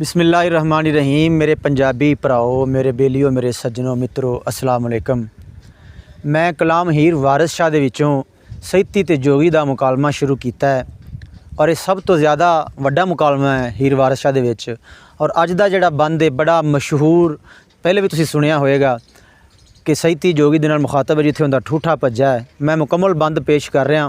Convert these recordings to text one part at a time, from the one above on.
बिस्मिल्लाहिर्रहमानिर्रहीम। मेरे पंजाबी भराओ, मेरे बेलियो, मेरे सज्जनों, मित्रों, अस्सलाम वालेकुम। मैं कलाम हीर वारिस शाह दे विचों साहित्य ते जोगी दा मुकालमा शुरू कीता है और ये सब तो ज़्यादा वड्डा मुकालमा है हीर वारिस शाह दे विच। और अज दा जिहड़ा बंद है बड़ा मशहूर, पहले भी तुसीं सुनिया होएगा कि साहित्य जोगी दे नाल मुखातब है जिथे उनका ठूठा भज्जा है। मैं मुकम्मल बंद पेश कर रहा।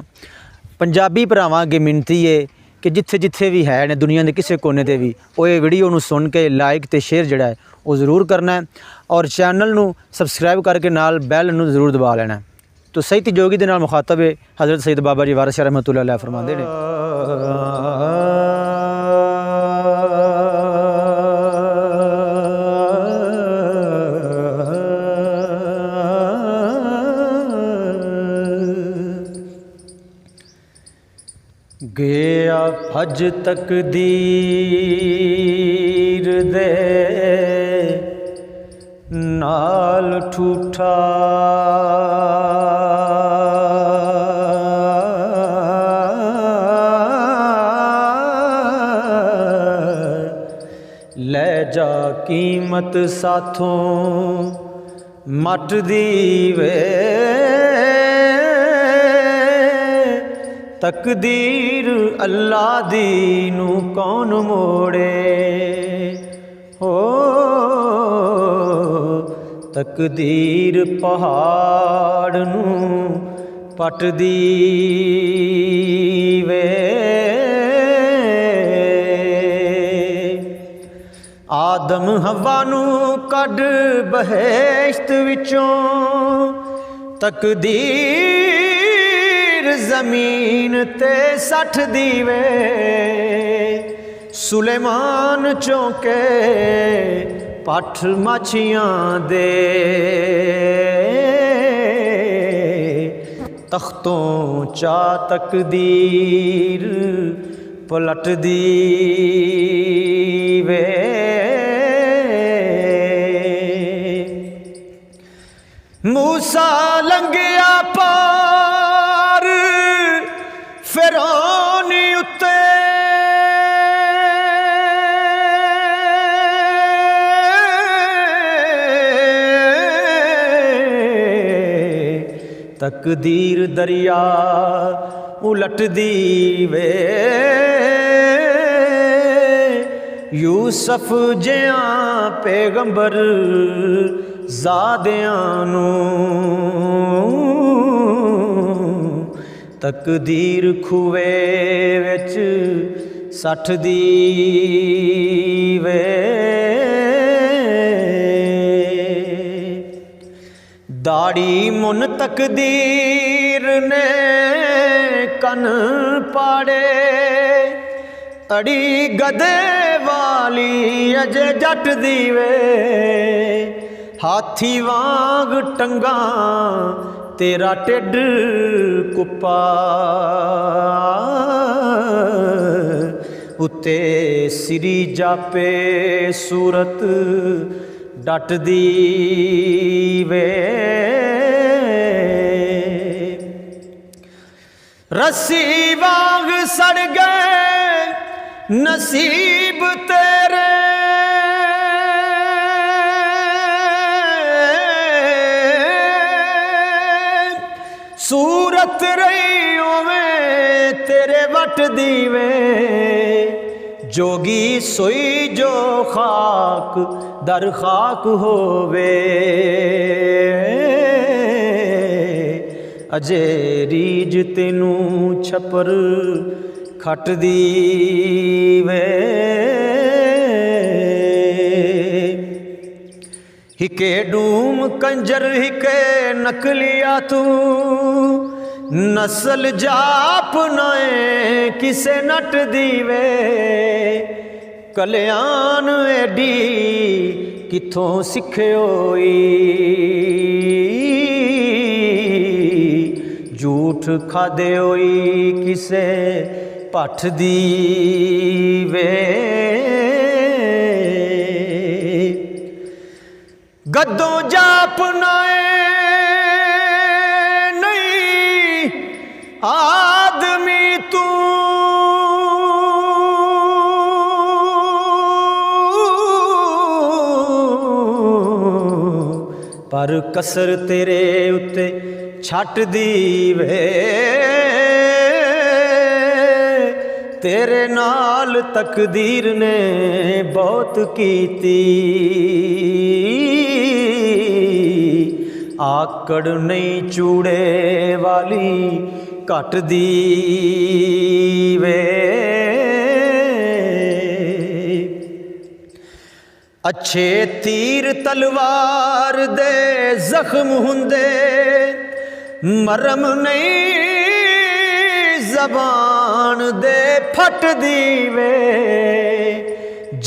पंजाबी भरावां अगे मिनती है कि जिथे जिथे भी है ने दुनिया के किसी कोने ते भी वो ये वीडियो नू सुन के लाइक तो शेयर जड़ा है वो ज़रूर करना है और चैनल नू सबसक्राइब करके नाल बैल नू ज़रूर दबा लेना है। तो साहित्य जोगी दे नाल मुखातब है हज़रत सैयद बाबा जी वारिस शाह रहमतुल्लाह अलैह फरमांदे ने, गया फज तकदीर दे नाल ठूठा, ले जा कीमत साथों मट दीवे, तकदीर अल्लाह दी नू कौन मोड़े हो, तकदीर पहाड़ नू पट दीवे। आदम हवा नू कड बहेश्त विचों, तकदीर ज़मीन ते सठ दीवे, सुलेमान चौके पठ मछियां दे, तख्तों चा तकदीर पलट दीवे। मूसा लंघिया पार फिरौन उत्ते, तकदीर दरिया उलट दीवे, यूसुफ जिया पैगंबर ज़ादियां नू, तकदीर खुए विच सठ दीवे। दाड़ी मुन तकदीर ने कन पाड़े, अड़ी गदे वाली अजे जट दीवे, हाथी वांग टंगा तेरा टिड कुप्पा, उत्ते सिरी जापे सूरत डट दीवे। रस्सी वांग सड़ गए नसीब तेरे, सूरत रही ओवें तेरे वट दीवे, जोगी सोई जो खाक दर खाक होवे, अजे रीज तेनू छपर खट दीवे। हिके डूम कंजर हिके नकलिया तू, नस्ल जाप नए किसे नट दीवे, कल्याण एडी किथों सिखोई, झूठ खादे होई किसे पठ दीवे। गद्दों जाप नाए नहीं आदमी तू, पर कसर तेरे उत्ते छड्डदी वे तेरे नाल तकदीर ने बहुत कीती आकड़ नहीं चूड़े वाली घटदी वे अच्छे तीर तलवार दे जख्म हुंदे मरम नहीं जबान दे फटदी वे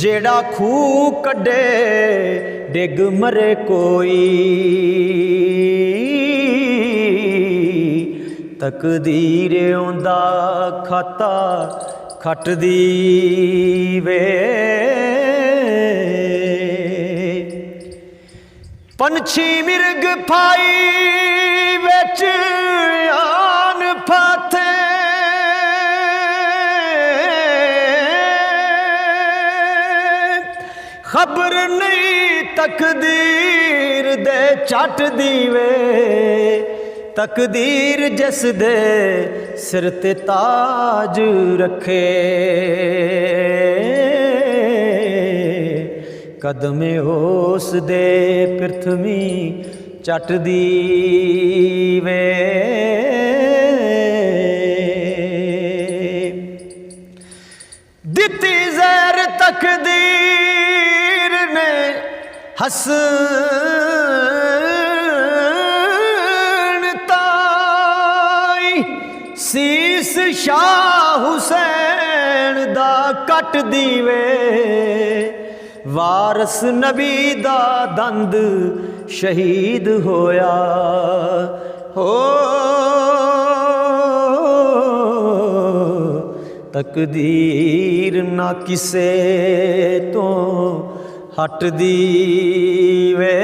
जेड़ा खूह कड्डे डिग मरे कोई तकदीर उंदा खाता खटदी वे पंछी मिर्ग फाई विच आन फाथे खबर नहीं तकदीर दे चट दीवे तकदीर जिस दे सिर ते ताज रखे कदमे उस दे प्रथमी चट दीवे दिती ज़हर तकदीर ने हसन ताई सीस शाह हुसैन दा कट दीवे वारस नबी दा दंद शहीद होया हो तकदीर ना किसे तो हट दी वे